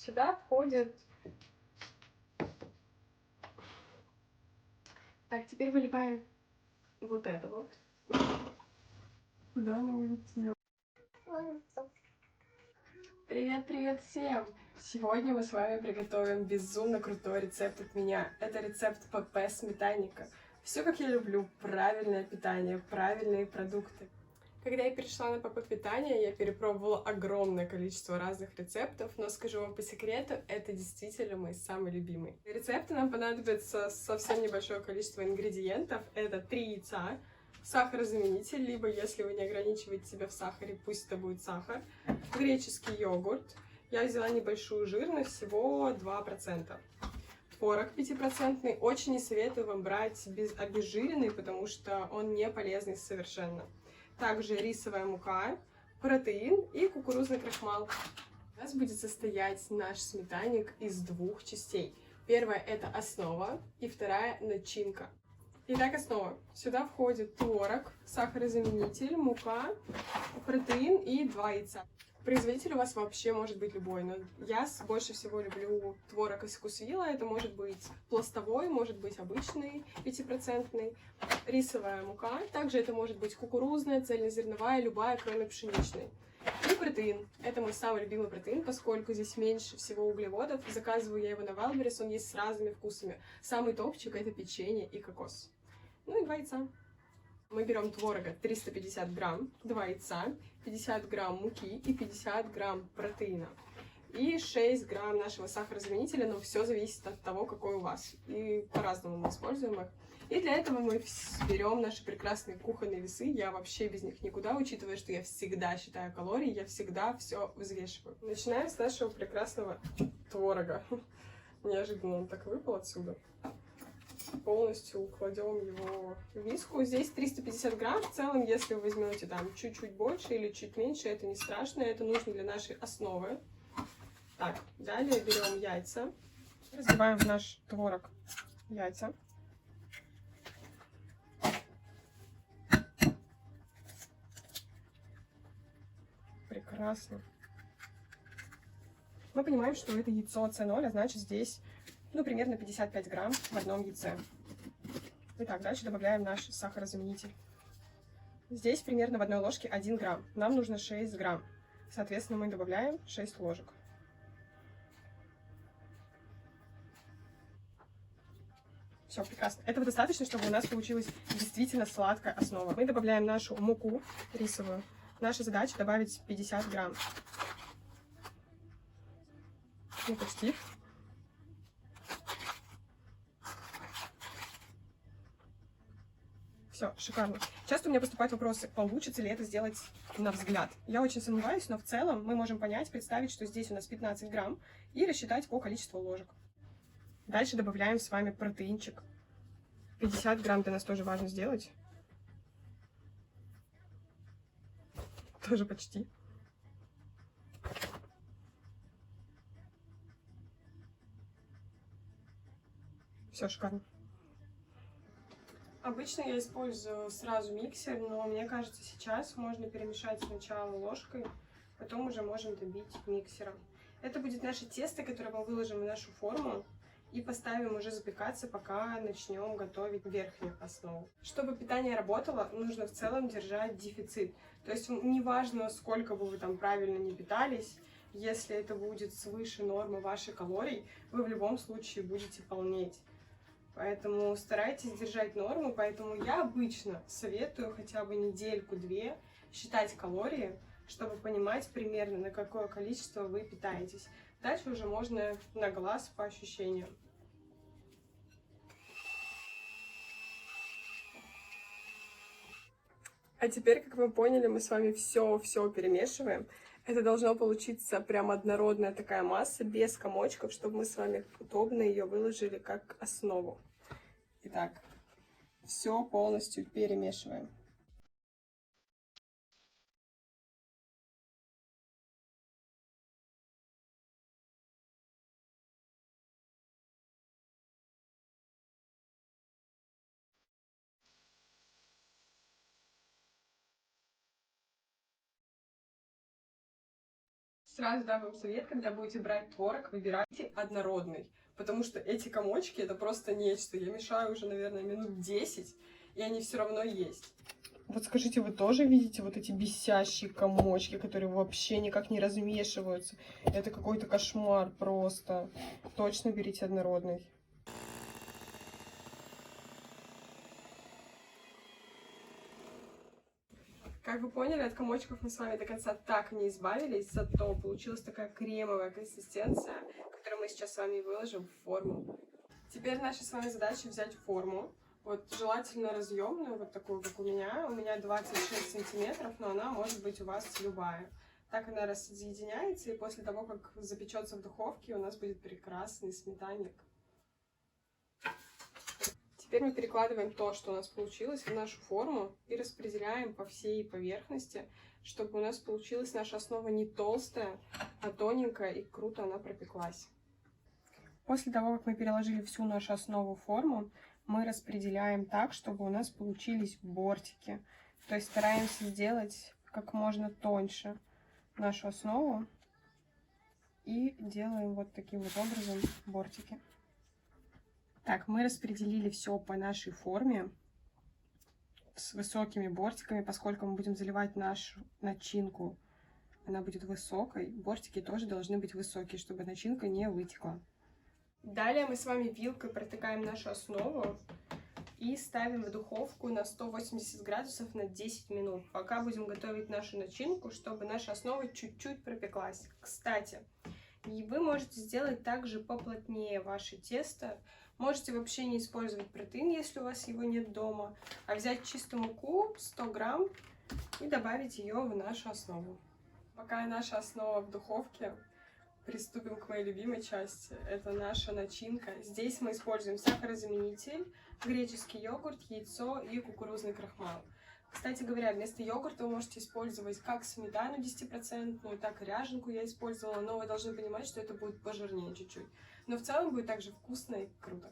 Сюда входит... Так, теперь выливаем вот это вот. Куда она улетела? Привет всем! Сегодня мы с вами приготовим безумно крутой рецепт от меня. Это рецепт ПП сметанника. Все как я люблю. Правильное питание, правильные продукты. Когда я перешла на ПП питание, я перепробовала огромное количество разных рецептов, но скажу вам по секрету, это действительно мой самый любимый. Для рецепта нам понадобится совсем небольшое количество ингредиентов. Это 3 яйца, сахарозаменитель, либо если вы не ограничиваете себя в сахаре, пусть это будет сахар, греческий йогурт. Я взяла небольшую жирность, всего 2%. Творог 5%. Очень не советую вам брать обезжиренный, потому что он не полезный совершенно. Также рисовая мука, протеин и кукурузный крахмал. У нас будет состоять наш сметанник из двух частей. Первая — это основа, и вторая — начинка. Итак, основа. Сюда входит творог, сахарозаменитель, мука, протеин и 2 яйца. Производитель у вас вообще может быть любой, но я больше всего люблю творог из вкусвилла. Это может быть пластовой, может быть обычный 5%, рисовая мука. Также это может быть кукурузная, цельнозерновая, любая, кроме пшеничной. И протеин. Это мой самый любимый протеин, поскольку здесь меньше всего углеводов. Заказываю я его на Wildberries, он есть с разными вкусами. Самый топчик — это печенье и кокос. Ну и 2 яйца. Мы берем творога 350 грамм, 2 яйца, 50 грамм муки и 50 грамм протеина. И 6 грамм нашего сахарозаменителя, но все зависит от того, какой у вас. И по-разному мы используем их. И для этого мы берем наши прекрасные кухонные весы. Я вообще без них никуда, учитывая, что я всегда считаю калории, я всегда все взвешиваю. Начинаем с нашего прекрасного творога. Неожиданно он так выпал отсюда. Полностью кладем его в миску. Здесь 350 грамм. В целом, если вы возьмете там чуть-чуть больше или чуть меньше, это не страшно. Это нужно для нашей основы. Так, далее берем яйца. Разбиваем в наш творог яйца. Прекрасно. Мы понимаем, что это яйцо С0, а значит здесь, примерно 55 грамм в одном яйце. Итак, дальше добавляем наш сахарозаменитель. Здесь примерно в одной ложке 1 грамм. Нам нужно 6 грамм. Соответственно, мы добавляем 6 ложек. Все, прекрасно. Этого достаточно, чтобы у нас получилась действительно сладкая основа. Мы добавляем нашу муку рисовую. Наша задача добавить 50 грамм. Ну, почти. Все, шикарно. Часто у меня поступают вопросы, получится ли это сделать на взгляд. Я очень сомневаюсь, но в целом мы можем понять, представить, что здесь у нас 15 грамм и рассчитать по количеству ложек. Дальше добавляем с вами протеинчик. 50 грамм для нас тоже важно сделать. Тоже почти. Все, шикарно. Обычно я использую сразу миксер, но мне кажется, сейчас можно перемешать сначала ложкой, потом уже можем добить миксером. Это будет наше тесто, которое мы выложим в нашу форму и поставим уже запекаться, пока начнем готовить верхнюю основу. Чтобы питание работало, нужно в целом держать дефицит. То есть неважно, сколько бы вы там правильно не питались, если это будет свыше нормы ваших калорий, вы в любом случае будете полнеть. Поэтому старайтесь держать норму, поэтому я обычно советую хотя бы недельку-две считать калории, чтобы понимать примерно, на какое количество вы питаетесь. Дальше уже можно на глаз по ощущениям. А теперь, как вы поняли, мы с вами все перемешиваем. Это должно получиться прям однородная такая масса, без комочков, чтобы мы с вами удобно ее выложили как основу. Итак, все полностью перемешиваем. Сразу дам вам совет, когда будете брать творог, выбирайте однородный. Потому что эти комочки это просто нечто. Я мешаю уже, наверное, минут 10, и они все равно есть. Вот скажите, вы тоже видите вот эти бесящие комочки, которые вообще никак не размешиваются? Это какой-то кошмар просто. Точно берите однородный. Как вы поняли, от комочков мы с вами до конца так и не избавились, зато получилась такая кремовая консистенция, которую мы сейчас с вами выложим в форму. Теперь наша с вами задача взять форму, вот желательно разъемную, вот такую, как у меня. У меня 26 сантиметров, но она может быть у вас любая. Так она разъединяется, и после того, как запечется в духовке, у нас будет прекрасный сметанник. Теперь мы перекладываем то, что у нас получилось, в нашу форму и распределяем по всей поверхности, чтобы у нас получилась наша основа не толстая, а тоненькая, и круто она пропеклась. После того, как мы переложили всю нашу основу в форму, мы распределяем так, чтобы у нас получились бортики. То есть стараемся сделать как можно тоньше нашу основу и делаем вот таким вот образом бортики. Так, мы распределили все по нашей форме с высокими бортиками, поскольку мы будем заливать нашу начинку, она будет высокой. Бортики тоже должны быть высокие, чтобы начинка не вытекла. Далее мы с вами вилкой протыкаем нашу основу и ставим в духовку на 180 градусов на 10 минут, пока будем готовить нашу начинку, чтобы наша основа чуть-чуть пропеклась. Кстати, и вы можете сделать также поплотнее ваше тесто. Можете вообще не использовать протеин, если у вас его нет дома, а взять чистую муку 100 грамм и добавить ее в нашу основу. Пока наша основа в духовке, приступим к моей любимой части. Это наша начинка. Здесь мы используем сахарозаменитель, греческий йогурт, яйцо и кукурузный крахмал. Кстати говоря, вместо йогурта вы можете использовать как сметану 10%, так и ряженку я использовала, но вы должны понимать, что это будет пожирнее чуть-чуть. Но в целом будет также вкусно и круто.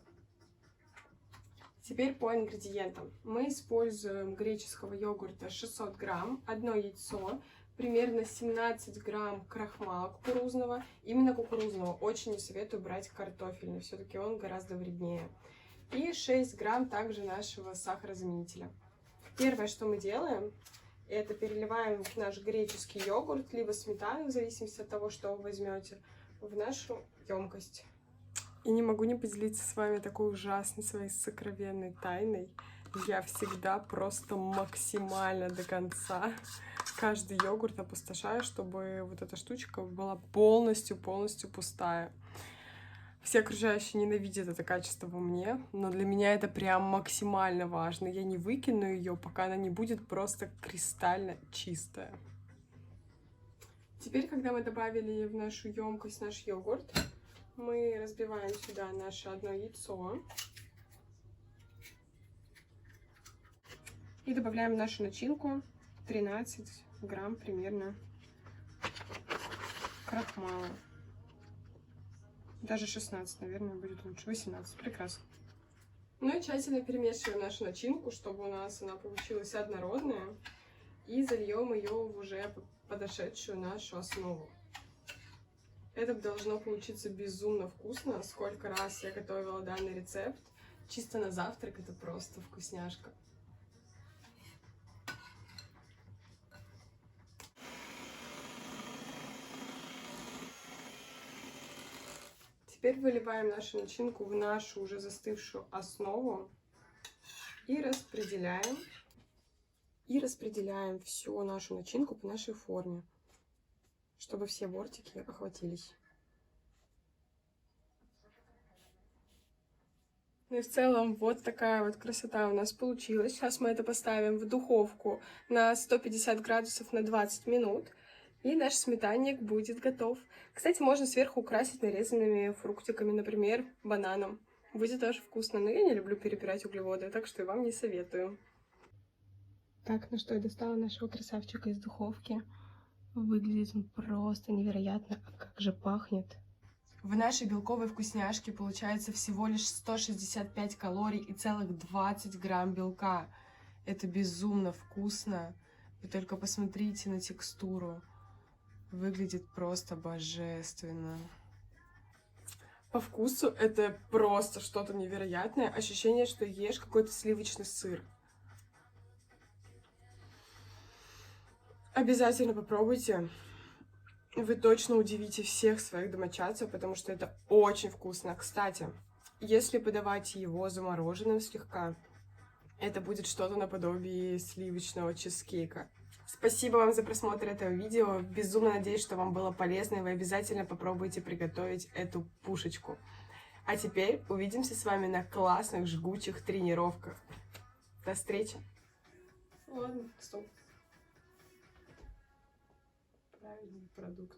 Теперь по ингредиентам. Мы используем греческого йогурта 600 грамм, одно яйцо, примерно 17 грамм крахмала кукурузного. Именно кукурузного. Очень не советую брать картофельный, все-таки он гораздо вреднее. И 6 грамм также нашего сахарозаменителя. Первое, что мы делаем, это переливаем наш греческий йогурт, либо сметану, в зависимости от того, что вы возьмете, в нашу емкость. И не могу не поделиться с вами такой ужасной своей сокровенной тайной. Я всегда просто максимально до конца каждый йогурт опустошаю, чтобы вот эта штучка была полностью пустая. Все окружающие ненавидят это качество во мне, но для меня это прям максимально важно. Я не выкину ее, пока она не будет просто кристально чистая. Теперь, когда мы добавили в нашу емкость наш йогурт, мы разбиваем сюда наше одно яйцо и добавляем в нашу начинку 13 грамм примерно крахмала. Даже 16, наверное, будет лучше. 18. Прекрасно. Ну и тщательно перемешиваем нашу начинку, чтобы у нас она получилась однородная. И зальем ее в уже подошедшую нашу основу. Это должно получиться безумно вкусно. Сколько раз я готовила данный рецепт. Чисто на завтрак это просто вкусняшка. Теперь выливаем нашу начинку в нашу уже застывшую основу и распределяем. Всю нашу начинку по нашей форме, чтобы все бортики охватились. Ну и в целом вот такая вот красота у нас получилась. Сейчас мы это поставим в духовку на 150 градусов на 20 минут. И наш сметанник будет готов. Кстати, можно сверху украсить нарезанными фруктиками, например, бананом. Будет тоже вкусно, но я не люблю перебирать углеводы, так что и вам не советую. Так, ну что, я достала нашего красавчика из духовки. Выглядит он просто невероятно, а как же пахнет. В нашей белковой вкусняшке получается всего лишь 165 калорий и целых 20 грамм белка. Это безумно вкусно. Вы только посмотрите на текстуру. Выглядит просто божественно. По вкусу это просто что-то невероятное. Ощущение, что ешь какой-то сливочный сыр. Обязательно попробуйте. Вы точно удивите всех своих домочадцев, потому что это очень вкусно. Кстати, если подавать его замороженным слегка, это будет что-то наподобие сливочного чизкейка. Спасибо вам за просмотр этого видео. Безумно надеюсь, что вам было полезно, и вы обязательно попробуйте приготовить эту пушечку. А теперь увидимся с вами на классных жгучих тренировках. До встречи. Ладно, стоп. Правильный продукт.